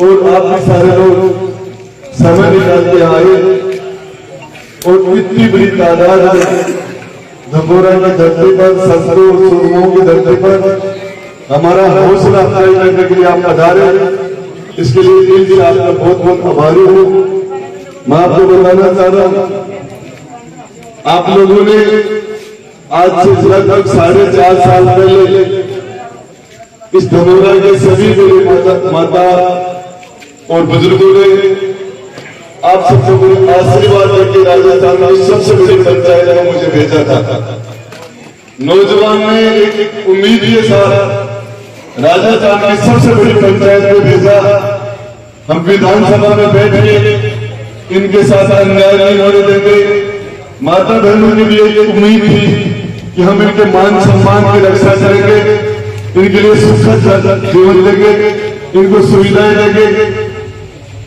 और आप भी सारे लोग समय निकाल के आए और इतनी बड़ी तादाद में धमोरा की धरती पर, संतों सूरमों की धरती पर हमारा हौसला अफजाई करने के लिए आप पधारे। इसके लिए दिल से आपका बहुत बहुत आभारी हूँ। मैं आपको बताना चाह रहा हूँ, आप लोगों ने आज से लगभग 4.5 साल पहले इस धमोरा के सभी मेरे माता और बुजुर्गों ने आप सबको मेरे आशीर्वाद देकर राजस्थान की सबसे बड़ी पंचायत में मुझे भेजा था। नौजवान ने एक उम्मीद के साथ राजस्थान की सबसे बड़ी पंचायत में भेजा। हम विधानसभा में बैठ के इनके साथ अन्याय नहीं होने देंगे। माता बहनों की भी एक उम्मीद थी कि हम इनके मान सम्मान की रक्षा करेंगे, इनके लिए सुखद जीवन देंगे, इनको सुविधाएं देंगे।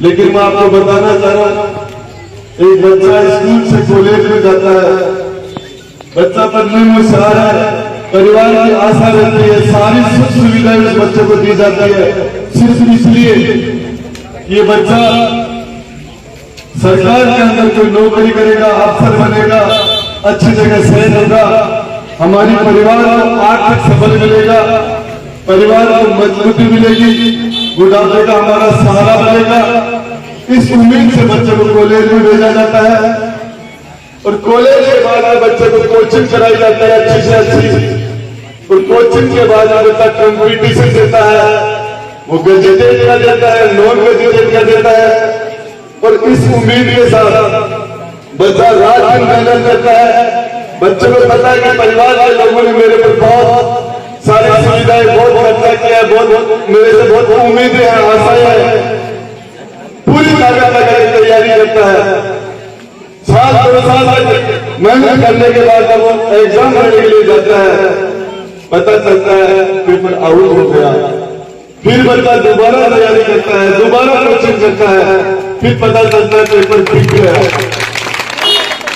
लेकिन मैं आपको बताना चाह रहा हूं, एक बच्चा स्कूल से कॉलेज में जाता है, बच्चा पढ़ने में होशियार है, परिवार की आशा रहती है, सारी सुख सुविधाएं उस बच्चे को दी जाती है सिर्फ इसलिए ये बच्चा सरकार के अंदर कोई नौकरी करेगा, अफसर बनेगा, अच्छी जगह सेट होगा, हमारी परिवार को आर्थिक सबल मिलेगा, परिवार को मजबूती मिलेगी, बुढ़ापे का हमारा सहारा बनेगा। इस उम्मीद से बच्चे को कॉलेज में भेजा जाता है और कॉलेज के बाद बच्चे को कोचिंग कराई जाती है अच्छी से अच्छी, और कोचिंग के बाद बच्चा कंपटीशन देता है, वो ग्रेजुएट कर देता है, नॉन ग्रेजुएट कर देता है। और इस उम्मीद के साथ बच्चा रात दिन मेहनत करता है। बच्चे को पता है कि परिवार के लोगों ने मेरे पर बहुत सारी सुविधाएं, बहुत खर्चा किया है, बहुत मेरे से बहुत उम्मीदें हैं, आशाएं हैं, पूरी ताकत लगाकर तैयारी करता है। 2 साल मेहनत करने के बाद जब वो एग्जाम देने के लिए जाता है, पता चलता है पेपर आउट हो गया। फिर बच्चा दोबारा तैयारी करता है, दोबारा कोचिंग करता है, फिर पता चलता है पेपर ठीक गया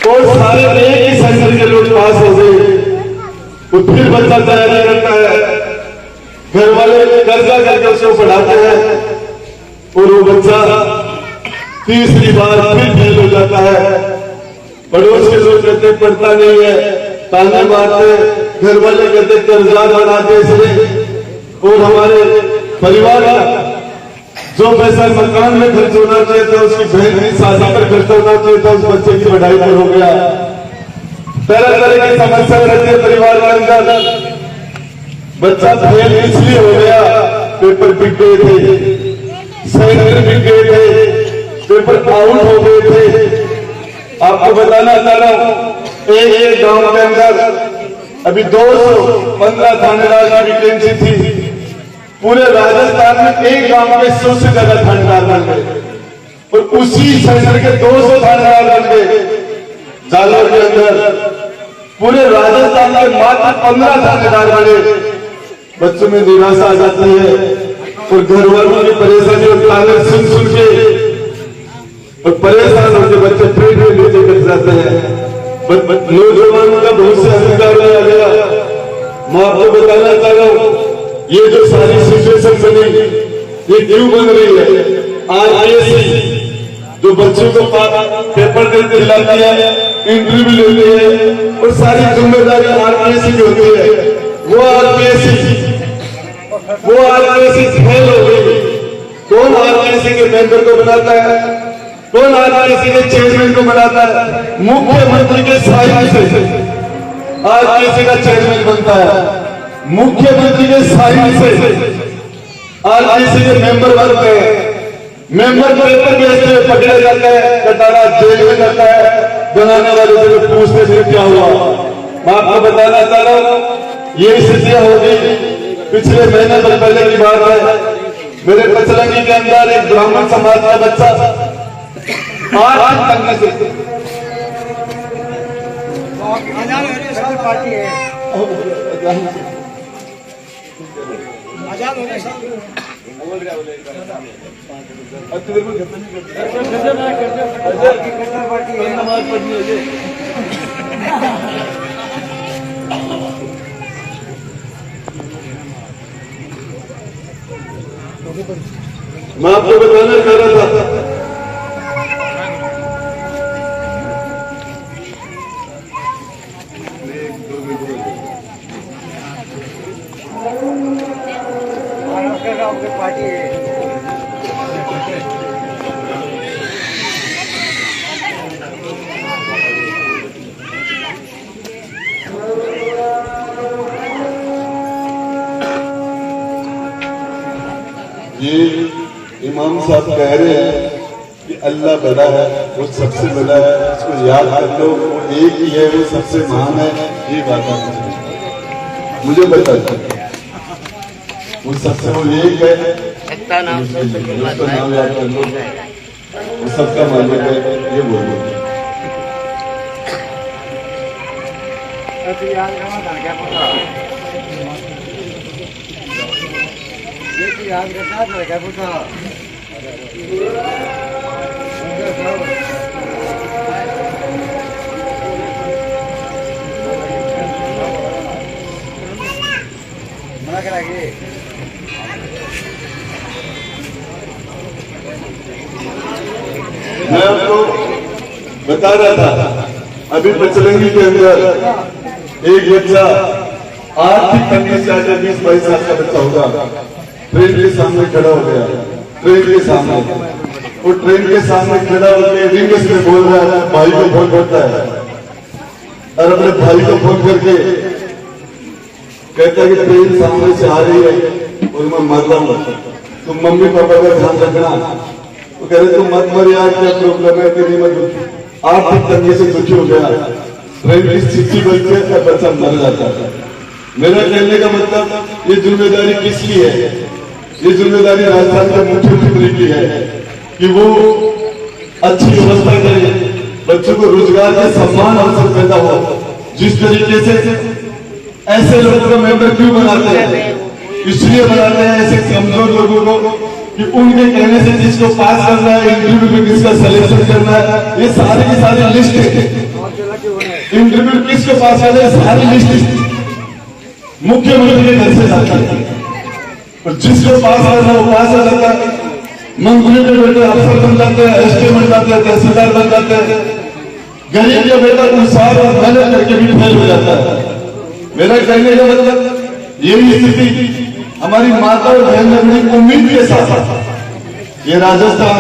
और सारे एक ही सेंटर के लोग पास हो गए। तो फिर बच्चा तैयारी करता है, घर वाले कर्जा करके उसको पढ़ाते हैं और वो बच्चा तीसरी बार फिर फेल हो जाता है। पड़ोस के लोग कहते पढ़ता नहीं है, ताने मारते, घर वाले कहते कर्जा बनाते इसलिए। और हमारे परिवार का जो पैसा मकान में खर्च होना चाहिए था, उसकी बहन की शादी पर खर्च होना चाहिए था, उस बच्चे की पढ़ाई पर हो गया। तरह तरह की समस्या रहती है परिवार के अंदर। बच्चा फेल इसलिए हो गया, पेपर बिक गए थे, सेंटर बिक गए थे, पेपर आउट हो गए थे। आपको बताना चाह रहा हूं, एक गांव के अंदर अभी 215 थानेदार की वैकेंसी थी। पूरे राजस्थान में एक गांव के 100 से ज्यादा थानेदार बन गए और उसी सेंटर के 200 थानेदार बन गए। जालोर के अंदर पूरे राजस्थान में मात्र 15 थानेदार बने। बच्चों में निराशा आ जाती है और घर वालों की परेशानी और ताने सुन के और परेशान होकर बच्चे पेट में नीचे गिर जाते हैं। नौजवानों का भविष्य अंधकार में आ गया। मैं आपको बताना चाह रहा हूं, ये जो सारी सिचुएशन बनी, ये क्यों बन रही है? आरपीएससी जो बच्चों को पेपर देते दिलाती है, इंटरव्यू लेते हैं और सारी जिम्मेदारी आरपीएससी की होती है। वो आरपीएससी फेल हो गई। कौन आरपीएससी के मेंबर को बनाता है? कौन आरपीएससी के चेयरमैन को बनाता है? मुख्यमंत्री के साइन से आरपीएससी का चेयरमैन बनता है। मुख्यमंत्री के साइन से आरपीएससी के मेंबर बनते हैं। मेंबर पेपर बेचते हुए पकड़ा जाता है, कटारा जेल में जाता है। बनाने वाले से पूछते थे क्या हुआ। मैं आपको बताना चाह रहा हूं, ये स्थितियां होगी। पिछले महीने तक पहले की बात है, मेरे पचलंगी के अंदर एक ब्राह्मण समाज का बच्चा 8 तंग से पार्टी है आजाद होने पार्टी है। मैं आपको बताना चाह रहा था, ये इमाम साहब कह रहे हैं कि अल्लाह बड़ा है, वो सबसे बड़ा है, उसको याद कर लो, वो एक ही है, वो सबसे महान है। ये बात आप मुझे बता दो, वो सबसे वो एक है, उसका नाम याद कर लो, वो सबका मालिक है, ये बोलो। याद करना था क्या पूछा मना कराएंगे। मैं आपको बता रहा था, अभी बचरंगी के अंदर एक बच्चा आर्थिक तंगी से आकर 20-22 साल का बच्चा होगा, ट्रेन के सामने खड़ा हो गया, ट्रेन के सामने, वो ट्रेन के सामने खड़ा होकर इंग्लिश में बोल रहा है, भाई को फोन करता है और अपने भाई को फोन करके कहता है कि ट्रेन सामने से आ रही है और मैं मर रहा हूं, तुम मम्मी पापा का ध्यान रखना। वो कह रहे तुम मत मर यार, क्या प्रॉब्लम है कि नहीं मत, आर्थिक तंगी से दुखी हो गया, ट्रेन की स्थिति बन के बच्चा मर जाता है। मेरा कहने का मतलब, ये जिम्मेदारी किसकी है? ये जिम्मेदारी राजस्थान के मुख्यमंत्री की है कि वो अच्छी व्यवस्था करे, बच्चों को रोजगार के समान अवसर पैदा हो। जिस तरीके से ऐसे लोगों को मेंबर क्यों बनाते हैं? इसलिए बनाते हैं ऐसे कमजोर लोगों को कि उनके कहने से जिसको पास करना है, इंटरव्यू में किसका सिलेक्शन करना है, ये सारी की सारी लिस्ट है। इंटरव्यू किसको पास करना है, सारी लिस्ट मुख्यमंत्री के घर से जाता है, और जिसको पास करना वो पास हो जाता है। मंत्री के बेटे अफसर बन जाते हैं, एसडी बन जाते हैं, तहसीलदार बन जाते हैं। गरीब का बेटा इंसान और मेहनत करके भी फेल हो जाता है। मेरा कहने का मतलब, यही स्थिति हमारी माता और बहन ने बड़ी उम्मीद के साथ ये राजस्थान,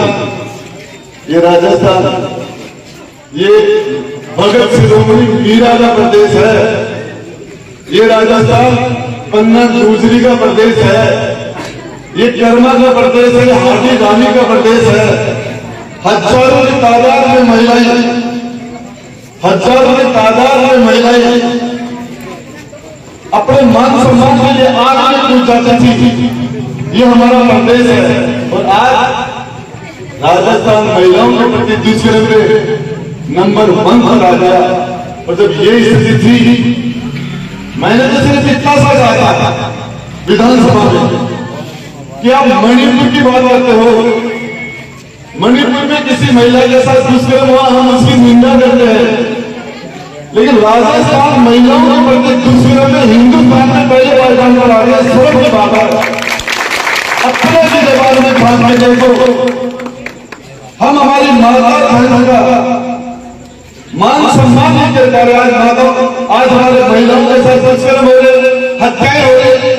ये भगत शिरोमणि मीरा का प्रदेश है, ये राजस्थान पन्ना गुजरी का प्रदेश है, ये कर्मा का प्रदेश है, हाटी रानी का प्रदेश है। हजारों की तादाद में महिलाएं अपने मान सम्मान के लिए आग में कूद जाती थी। ये हमारा प्रदेश है, और आज राजस्थान महिलाओं के प्रति दुष्कर्म में नंबर 1 पर आ गया। और जब ये स्थिति थी, मैंने तो सिर्फ इतना सा कहा था विधानसभा में कि आप मणिपुर की बात करते हो, मणिपुर में किसी महिला के साथ दुष्कर्म हुआ, हम उसकी निंदा करते हैं, लेकिन राजस्थान महिलाओं के प्रति दुष्कर्म में हिंदुस्तान में पहले पायदान पर आ गया। सोच की बात है, अपने भी जवाब में भाग में देखो, हम हमारी माता बहनों का मान सम्मान नहीं कर पा रहे। आज हमारे महिलाओं के साथ दुष्कर्म हो रहे, हत्याएं हो रही।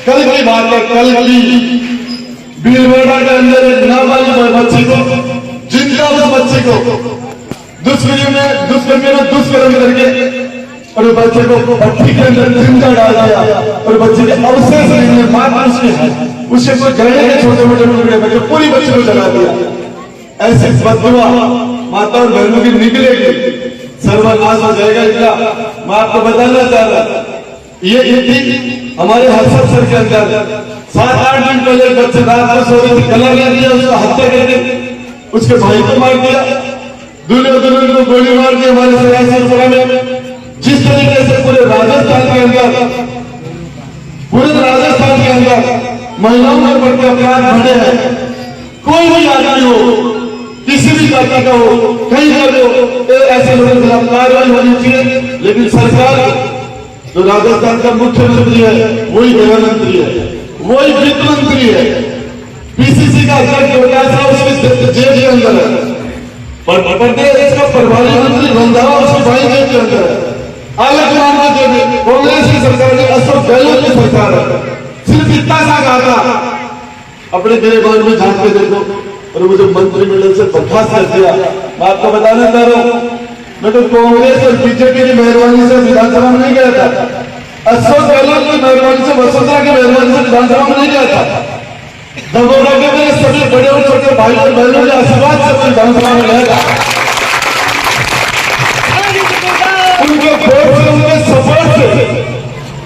कल की बात है, कल की भीलवाड़ा के अंदर एक नाबालिग बच्ची को, जिंदा उस बच्ची को दुष्कर्मी ने दुष्कर्म करके और बच्चे को भट्टी के अंदर जिंदा डाल दिया, और बच्चे के अवशेष नहीं, मात्र उसके कोई गले के छोटे मोटे टुकड़े बचे, पूरी बच्ची को जला दिया। ऐसी बददुआ माता और बहनों की निकलेगी, सर्वनाश हो जाएगा इनका। मैं आपको बताना चाह रहा, ये थी हमारे हर्षद सर के अंदर 7-8 दिन पहले बच्चे रात को सो रहे थे, गला ले लिया, उसको हत्या करके उसके भाई को मार दिया, दूल्हे दुल्हन को गोली मार दी हमारे सियासतपुरा में। जिस तरीके से पूरे राजस्थान के अंदर महिलाओं के प्रति अपराध बढ़े हैं, कोई भी आदमी हो, किसी भी जाति का हो, कहीं का हो, ऐसे लोगों के खिलाफ कार्रवाई होनी चाहिए। लेकिन सरकार, जो राजस्थान का मुख्यमंत्री है, वही गृह मंत्री है, वही वित्त मंत्री है, पीसीसी का अध्यक्ष प्रकाश राव उसकी जेल के अंदर है, प्रदेश का प्रभारी मंत्री रंधावा उसकी भाई जेल के अंदर है, आलमगीर की जेल में, कांग्रेस की सरकार है, अशोक गहलोत की सरकार है। सिर्फ इतना सा कहा था अपने गिरबान में झांक के देखो, और मुझे मंत्रिमंडल से बर्खास्त कर दिया। मैं आपको बताना चाह रहा हूं, मैं तो कांग्रेस और बीजेपी की मेहरबानी से विधानसभा में नहीं गया था, अशोक गहलोत की मेहरबानी से, वसुंधरा की मेहरबानी से विधानसभा में नहीं गया था, दबोरा के मेरे सभी बड़े और छोटे भाई और बहनों के आशीर्वाद से मैं विधानसभा में गया था। उनके वोट से, उनके सपोर्ट से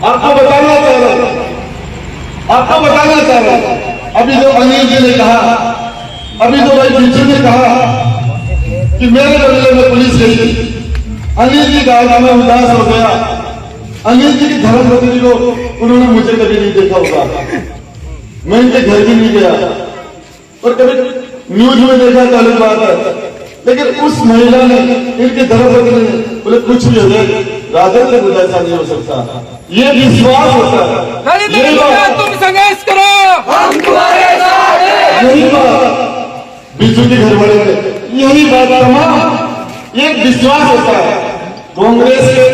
आपको बताना चाह रहा हूं, आपको बताना चाह रहा हूं। अभी जो अनिल जी ने कहा, अभी जो भाई पीछे ने कहा कि मेरे बदले में पुलिस गई, अनिल जी कहा मैं उदास हो गया। अनिल जी की धर्मपत्नी को उन्होंने मुझे कभी नहीं देखा होगा, मैं इनके घर भी नहीं गया, और कभी न्यूज में देखा तो अलग बात है, लेकिन उस महिला ने, इनके धर्मपत्नी ने बोले कुछ भी हो जाए राजन से कुछ ऐसा नहीं हो सकता, ये विश्वास होता है। तुम संघर्ष करो, हम तुम्हारे साथ हैं। यही बात बिजू के घर वाले ने, यही बात तमाम एक विश्वास होता है। कांग्रेस के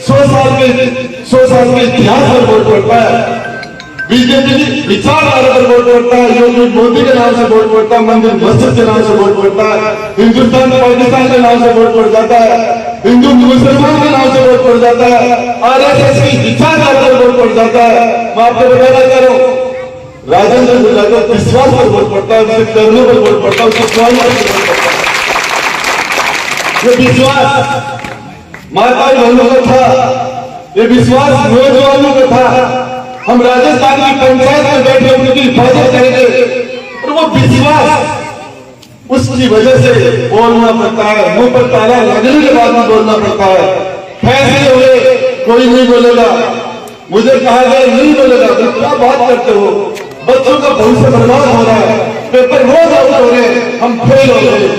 100 साल के इतिहास पर वोट पड़ता है, बीजेपी की विचारधारा पर वोट पड़ता है, योगी मोदी के नाम से वोट पड़ता है, मंदिर मस्जिद के नाम से वोट पड़ता है, हिंदुस्तान पाकिस्तान के नाम से वोट पड़ जाता है, हिंदू मुसलमान के नाम से वोट पड़ जाता है, आरएसएस की विचारधारा पर वोट पड़ जाता है। मैं आपको बताना चाह रहा हूं, राजेंद्र गुजरात विश्वास पर वोट पड़ता है, उसके करने पर वोट पड़ता है, उसके स्वामी पर वोट पड़ता है। ये विश्वास माता बहनों का था, ये विश्वास नौजवानों का था। हम राजस्थान की पंचायत में बैठे उनकी हिफाजत करेंगे, और वो विश्वास, उसकी वजह से बोलना पड़ता है, मुंह पर ताला लगने के बाद में बोलना पड़ता है। फैसले हुए कोई नहीं बोलेगा, मुझे कहा गया नहीं बोलेगा, तो क्या बात करते हो, बच्चों का भविष्य बर्बाद हो रहा है, पेपर रोज आउट हो रहे हैं, हम फेल हो रहे हैं।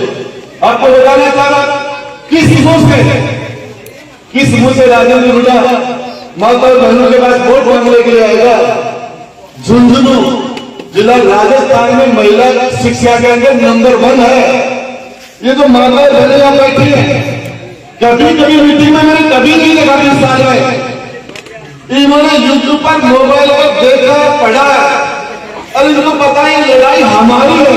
आपको बताना चाह रहा, किस मुंह से राजेंद्र गुजरात माता और बहनों के पास वोट मांगने के लिए आएगा। झुंझुनू जिला राजस्थान में महिला शिक्षा के अंदर नंबर 1 है। ये जो माता और बहनें यहाँ बैठी है, कभी कभी मीटिंग में मैंने कभी नहीं देखा इस साल में, इन्होंने यूट्यूब पर मोबाइल पर देखा पढ़ा, और इनको पता है ये लड़ाई हमारी है,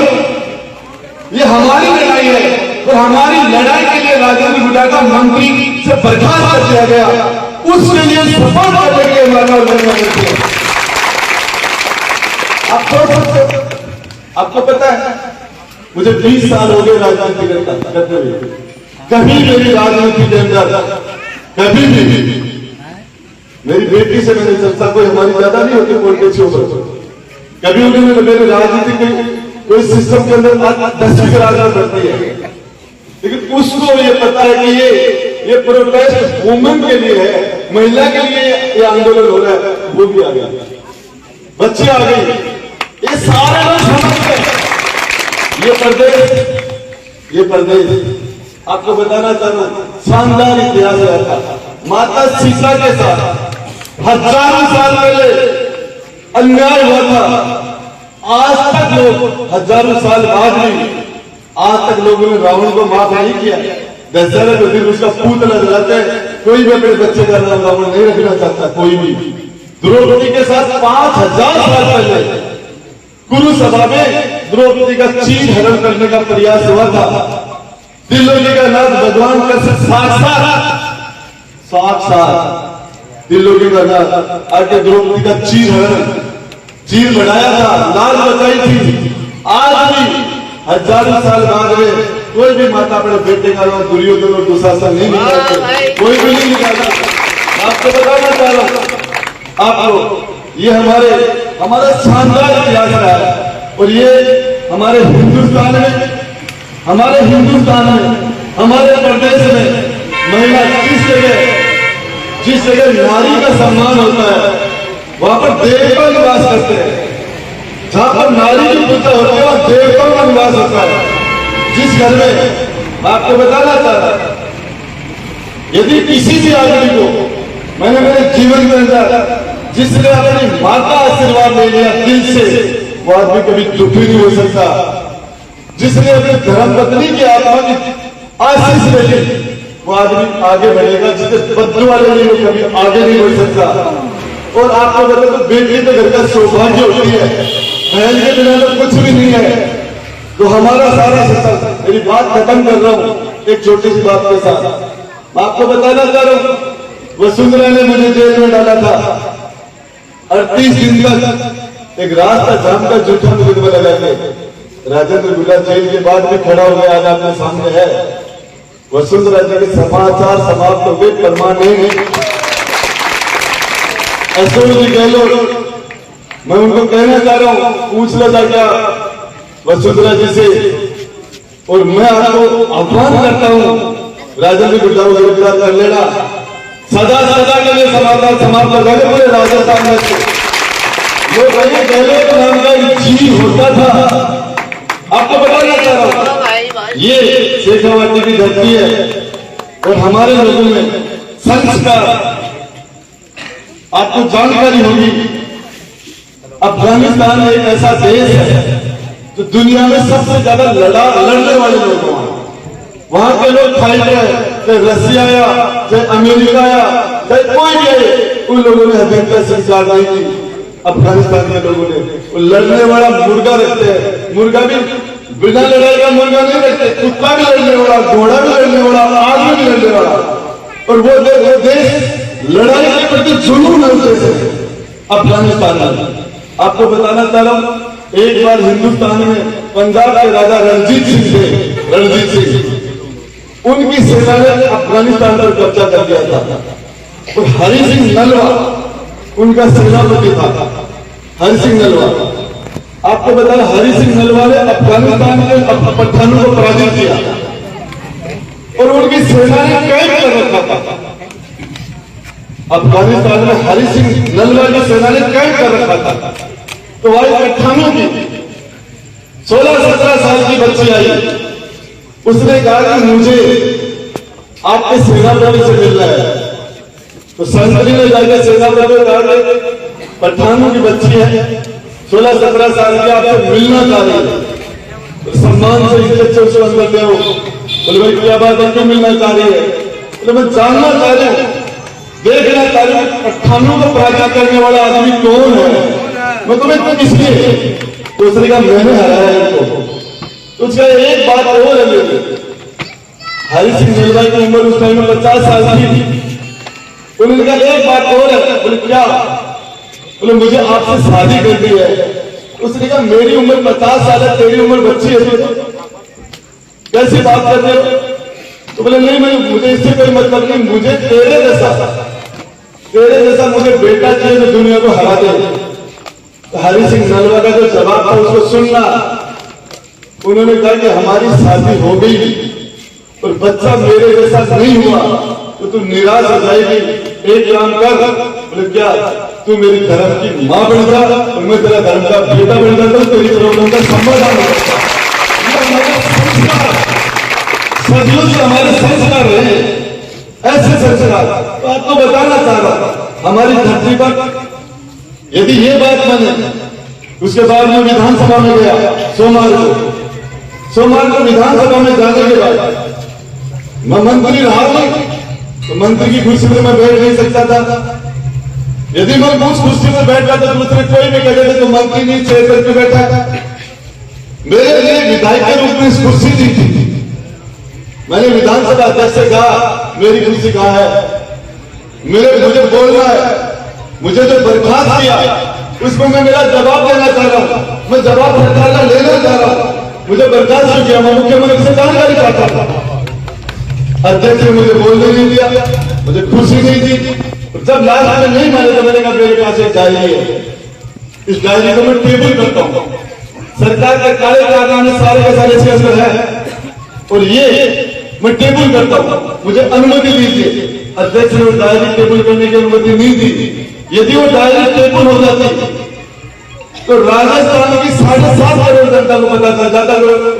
ये हमारी लड़ाई है, और हमारी लड़ाई के लिए राजेंद्र गुजरात का मंत्री से बर्खास्त कर दिया गया, उसके लिए सपोर्ट करने के लिए आपको पता है, मुझे 20 साल हो गए राजनीति करते हुए, कभी मेरी राजनीति के अंदर कभी भी मेरी बेटी से मैंने चर्चा, कोई हमारी ज्यादा नहीं होती पॉलिटिक्स पर, कभी उन्होंने मेरे राजनीति के कोई सिस्टम के अंदर 10वीं राजनीति बढ़ती है, लेकिन उसको ये पता है कि ये प्रोटेस्ट वुमेन के लिए है, महिला के लिए ये आंदोलन हो रहा है। वो भी आ गया, बच्चे आ गई, ये सारे लोग समझते हैं। ये प्रदेश आपको बताना चाहूं, शानदार इतिहास रहा था। माता सीता के साथ हजारों साल पहले अन्याय हुआ था, आज तक लोग हजारों साल बाद भी, आज तक लोगों ने रावण को माफ नहीं किया। दशहरा के दिन उसका पुतला जलाते हैं, कोई भी अपने बच्चे का नाम रावण नहीं रखना चाहता, कोई भी। द्रौपदी के साथ 5000 साल पहले कुरु सभा में द्रौपदी का चीर हरण करने का प्रयास हुआ था। त्रिलोकी का नाथ भगवान का साक्षात त्रिलोकी का नाथ आके द्रौपदी का चीर बढ़ाया था, लाल बचाई थी। आज भी हजारों साल बाद में कोई भी माता अपने बेटे का नाम दुर्योधन और दुशासन नहीं निकालते, कोई भी नहीं निकालता। आपको बताना चाह रहा हूं आपको, ये हमारा शानदार इतिहास रहा है, और ये हमारे हिंदुस्तान में, हमारे प्रदेश में महिला जिस जगह नारी का सम्मान होता है, वहां पर देवता निवास करते हैं। जहां पर नारी की पूजा होती है वहां देवताओं का निवास होता है। जिस घर में, मैं आपको बताना चाह रहा, यदि किसी भी आदमी को मैंने मेरे जीवन के अंदर जिसने अपनी मां का आशीर्वाद ले लिया दिल से, वो आदमी कभी दुखी नहीं हो सकता। जिसने अपनी धर्मपत्नी की आत्मा की आशीष रखी वो आदमी आगे बढ़ेगा, जिसके बदलू वाले लिए वो कभी आगे नहीं बढ़ सकता। और आपको बता तो बेटी तो घर का सौभाग्य होती है, बहन के बिना तो कुछ भी नहीं है। तो हमारा सारा सत्ता, मेरी बात खत्म कर रहा हूं एक छोटी सी बात के साथ। मैं आपको बताना चाह रहा हूं, वसुंधरा ने मुझे जेल में डाला था 38 दिन तक एक रास्ता जाम का झूठा मुकदमा लगा के। राजेंद्र गुला जेल के बाद भी खड़ा हो गया, आज आपके सामने है। वसुंधरा जी के समाचार समाप्त हो गए, परमानेंट अशोक जी गहलोत, मैं उनको कहना चाह रहा हूं, पूछ लेता क्या वसुंधरा जी से। और मैं आपको आह्वान करता हूं, राजेंद्र गुला को गिरफ्तार कर लेना, सदा सदा के लिए समाचार समाप्त कर देंगे पूरे राजस्थान में। वो भाई गहलोत नाम का एक जीव होता था, आपको बताना चाह रहा हूं, ये शेखावाटी की धरती है और हमारे लोगों में संस्कार, आपको जानकारी होगी अफगानिस्तान एक ऐसा देश है जो दुनिया में सबसे ज्यादा लड़ने वाले लोग हैं। वहां के लोग फाइटर है, चाहे रसिया आया, चाहे अमेरिका आया, चाहे कोई भी आए, उन लोगों ने हत्या संस्कार नहीं की। अफगानिस्तान के लोगों ने वो लड़ने वाला मुर्गा रखते हैं, मुर्गा भी बिना लड़ाई का मुर्गा नहीं रखते, कुत्ता भी लड़ने वाला, घोड़ा भी लड़ने वाला, आदमी भी लड़ने वाला। और वो देश लड़ाई के प्रति जुनून है अफगानिस्तान में। आपको बताना चाह रहा हूं, एक बार हिंदुस्तान में पंजाब के राजा रणजीत सिंह थे, रणजीत सिंह, उनकी सेना ने अफगानिस्तान पर कब्जा कर दिया था। और हरि सिंह नलवा उनका सेनापति था, हरि सिंह नलवा। आपको बताया हरि सिंह नलवा ने अफगानिस्तान के पठानों को पराजित किया और उनकी सेना ने कैद कर रखा था। अफगानिस्तान में हरि सिंह नलवा की सेना ने कैद कर रखा था। तो आज पठानों की 16-17 साल की बच्ची आई, उसने कहा कि मुझे आपके सेनापति से मिलना है। तो संतरी ने जाकर सेनापति को कहा पठानों की बच्ची है 16-17 साल की, आपसे मिलना चाह रही है। तो सम्मान से इज्जत से उसको अंदर ले आओ। बोले भाई क्या बात है, क्यों मिलना चाह रही है? तो मैं जानना चाह रही हूँ, देखना चाह रही हूँ पठानों को पराजित करने वाला आदमी कौन है, मैं तुम्हें किसलिए। तो उसने कहा मैंने हराया इनको। तो उसका एक बात और है, हरि सिंह नलवा की उम्र उस टाइम में 50 साल की थी। उन्होंने कहा एक बात और है। बोले क्या? बोले मुझे आपसे शादी करनी है। उसने कहा मेरी उम्र 50 साल है, तेरी उम्र बच्ची है, तो कैसी बात कर रहे हो? तो बोले नहीं, मुझे इससे कोई मतलब नहीं, मुझे तेरे जैसा मुझे बेटा चाहिए जो दुनिया को हरा दे। तो हरि सिंह नलवा का जो जवाब था उसको सुनना। उन्होंने कहा कि हमारी शादी हो गई और बच्चा मेरे जैसा नहीं हुआ तो तू निराश हो जाएगी। एक काम कर, बोले क्या? तू मेरी धर्म की मां बन जा और मैं तेरा धर्म का बेटा बन जाता हूं, तेरी प्रॉब्लम का समाधान हो जाता। सदियों से हमारे संस्कार रहे, ऐसे संस्कार। तो आपको बताना चाह रहा, हमारी धरती पर यदि ये बात माने, उसके बाद मैं विधानसभा में गया सोमवार को विधानसभा में जाने के बाद मैं मंत्री रहा नहीं, तो मंत्री की कुर्सी में मैं बैठ नहीं सकता था। यदि मैं उस कुर्सी में बैठा तो दूसरे कोई भी कहते थे तो मंत्री नहीं चेयर करके बैठा। मेरे लिए विधायक के रूप में इस कुर्सी दी थी। मैंने विधानसभा अध्यक्ष से कहा मेरी कुर्सी कहां है, मुझे बोलना है। मुझे जो बर्खास्त किया उसको मैं मेरा जवाब देना चाह रहा हूं, मैं जवाब सरकार का लेना चाह रहा हूं। मुझे बर्खास्त क्यों किया? मैं मुख्यमंत्री से जानकारी चाहता था। अध्यक्ष ने मुझे बोलने नहीं दिया, मुझे खुशी नहीं दी। जब लास्ट में नहीं माने तो मैंने कहा मेरे पास एक डायरी है, इस डायरी को मैं टेबल करता हूं। सरकार के काले कारनामे सारे के सारे इसके अंदर है और ये मैं टेबल करता हूं, मुझे अनुमति दीजिए। अध्यक्ष ने डायरी टेबल करने की अनुमति नहीं दी। यदि वो डायरी टेबल हो जाती तो राजस्थान की 7.5 करोड़ जनता को पता चल जाता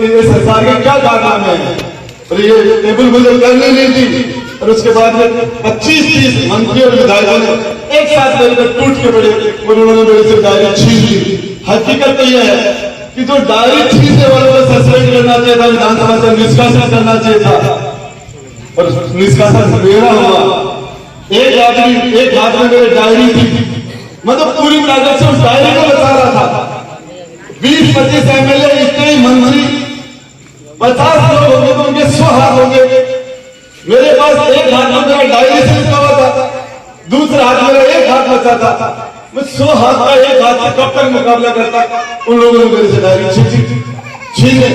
ये सरकार के क्या कारनामे हैं। और ये टेबल मुझे करने नहीं दी और उसके बाद में 25-30 मंत्री और विधायकों ने एक साथ मिलकर टूट के पड़े, उन्होंने मेरे से डायरी छीन ली। हकीकत तो यह है कि जो डायरी छीनने वालों को सस्पेंड करना चाहिए था, विधानसभा से निष्कासित करना चाहिए था, और निष्कासन मेरा हुआ। एक आदमी एक हाथ में मेरी डायरी थी, मतलब पूरी ताकत से उस डायरी को बचा रहा था। 20-25 एमएलए, इतने ही मंत्री, 50 लोग होंगे तो उनके 100 हाथ होंगे। मेरे पास एक हाथ में मेरा डायरी से लिखा हुआ था, दूसरा हाथ मेरा एक हाथ बचा था। मैं 100 हाथ का एक हाथ से कब तक मुकाबला करता? उन लोगों ने मेरे से डायरी छीने।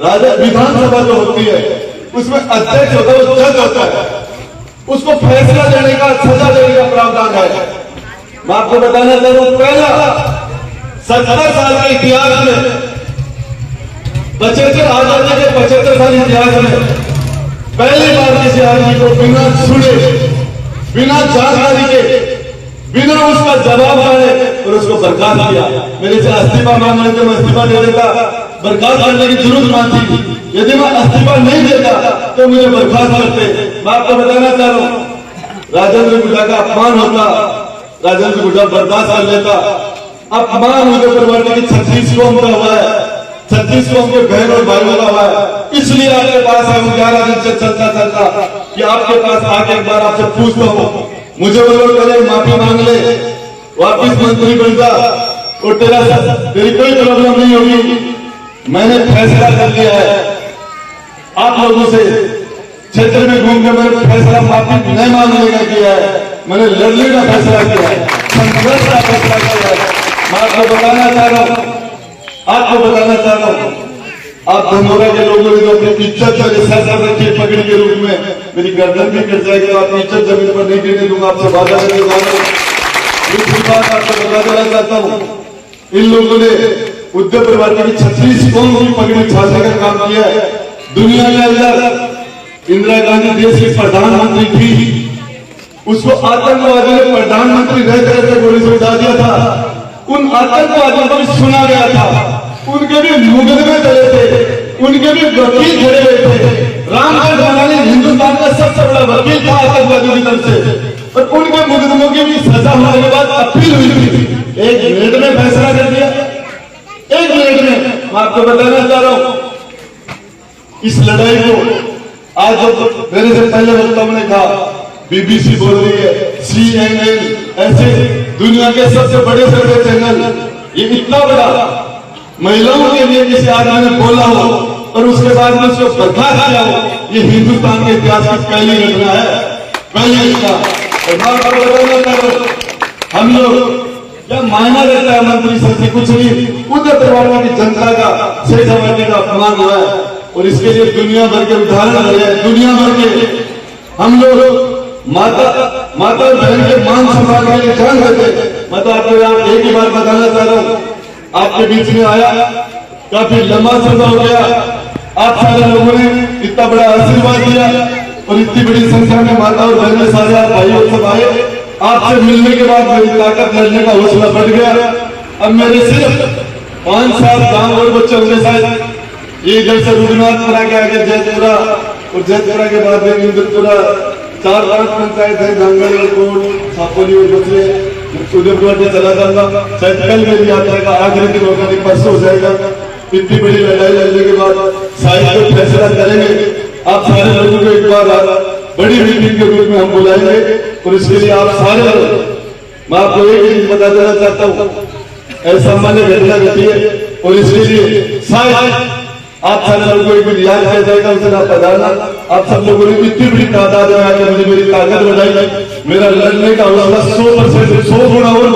राजा विधानसभा जो होती है उसमें अध्यक्ष होता है, वो जज होता है, उसको फैसला देने का, सजा देने का प्रावधान है। मैं आपको बताना चाह रहा हूं, पहला 70 साल के इतिहास में, 75 आजादी के 75 साल इतिहास में पहली बार किसी आदमी को बिना सुने, बिना जानकारी के, बिना उसका जवाब माने और उसको बर्खास्त किया। मेरे से इस्तीफा मांगने तो मैं इस्तीफा दे देता, बर्खास्त करने की जरूरत मानती। यदि मैं इस्तीफा नहीं देता तो मुझे बर्खास्त करते। मैं आपको बताना चाह रहा हूं, राजेंद्र गुड्डा का अपमान होता, राजेंद्र गुड्डा बर्दाश्त कर लेता। अपमान मुझे परिवार की 36 कौम का हुआ है, 36 कौम के बहन और भाइयों का हुआ है। इसलिए आपके पास है 11 दिन से चलता कि आपके पास आके एक बार आपसे पूछता हूँ, मुझे वो लोग पहले माफी मांग ले, वापिस मंत्री बन जा और तेरी कोई प्रॉब्लम नहीं होगी। मैंने फैसला कर लिया है आप लोगों से, क्षेत्र में घूम के मैंने फैसला माफी नहीं मांगने का किया है, मैंने लड़ने का फैसला किया है, संघर्ष का फैसला किया है। मैं आपको बताना चाह रहा हूं, आप धनौरा के लोगों ने जो अपनी इज्जत मेरे सर पर रखी पगड़ी के रूप में, मेरी गर्दन भी कट जाएगी तो आपकी इज्जत जमीन पर नहीं गिरने दूंगा। आपसे वादा करने जा रहा हूं, एक बात आपको बता देना चाहता हूं, इन लोगों ने उद्धव परिवार की 36 कौम की पगड़ी छाने का काम किया है। दुनिया के अंदर इंदिरा गांधी देश की प्रधानमंत्री थी, उसको आतंकवादी ने प्रधानमंत्री रहते रहते गोली से उड़ा दिया था। उन आतंकवादियों को भी सुना गया था, उनके भी मुकदमे चले थे, उनके भी वकील खड़े हुए थे। रामगढ़ बनाने हिंदुस्तान का सबसे बड़ा वकील था आतंकवादियों की तरफ से, और उनके मुकदमों की भी सजा होने के बाद अपील हुई थी। 1 मिनट में फैसला कर दिया, 1 मिनट में। मैं आपको बताना चाह रहा हूं, इस लड़ाई को आज जो मेरे से पहले वक्ताओं ने कहा, बीबीसी बोल रही है, CNN, ऐसे दुनिया के सबसे बड़े चैनल, ये इतना बड़ा महिलाओं के लिए किसी आदमी ने बोला हो और उसके बाद में उसको बर्खास्त किया हो, ये हिंदुस्तान के इतिहास की पहली घटना है, पहली घटना। हम लोग क्या मायना रहता है मंत्री सर से? कुछ नहीं, उधर परिवार की जनता का शेष समझने का अपमान हुआ है, और इसके लिए दुनिया भर के उदाहरण रहे हैं। दुनिया भर के हम लोग माता और बहन के मान सम्मान के लिए जान देते। मैं तो आपको यहाँ एक ही बात बताना चाह रहा हूँ, आपके बीच में आया, काफी लंबा समय हो गया, आप सारे लोगों ने इतना बड़ा आशीर्वाद दिया और इतनी बड़ी संख्या में माता और बहन सारे आप भाई और सब आए। आपसे मिलने के बाद मेरी ताकत लड़ने का हौसला बढ़ गया। अब मेरे सिर्फ 5-7 गांव और बच्चे होंगे शायद। ये इधर से रुद्रनाथपुरा के आगे जयपुरा, और जयपुरा के बाद में इंद्रपुरा, 4-5 पंचायत है, जंगल, कोट, छापोली और बचले। उदयपुर में चला जाऊंगा, शायद कल मेरी यात्रा का आखिरी दिन होगा, नहीं परसों हो जाएगा। इतनी बड़ी लड़ाई लड़ने के बाद शायद कोई फैसला करेंगे। आप सारे लोगों को एक बार बड़ी मीटिंग के रूप में हम बुलाएंगे, और इसके लिए आप सारे लोग, मैं आपको एक चीज बता देना चाहता हूँ, ऐसा सामान्य घटना घटी है, और इसके लिए शायद आप सारे लोगों को एक दिन याद किया जाएगा, उसे ना पधारना। आप सब लोगों ने इतनी बड़ी तादाद में आकर मुझे मेरी ताकत बढ़ाई, मेरा लड़ने का हौसला 100% 100 गुना और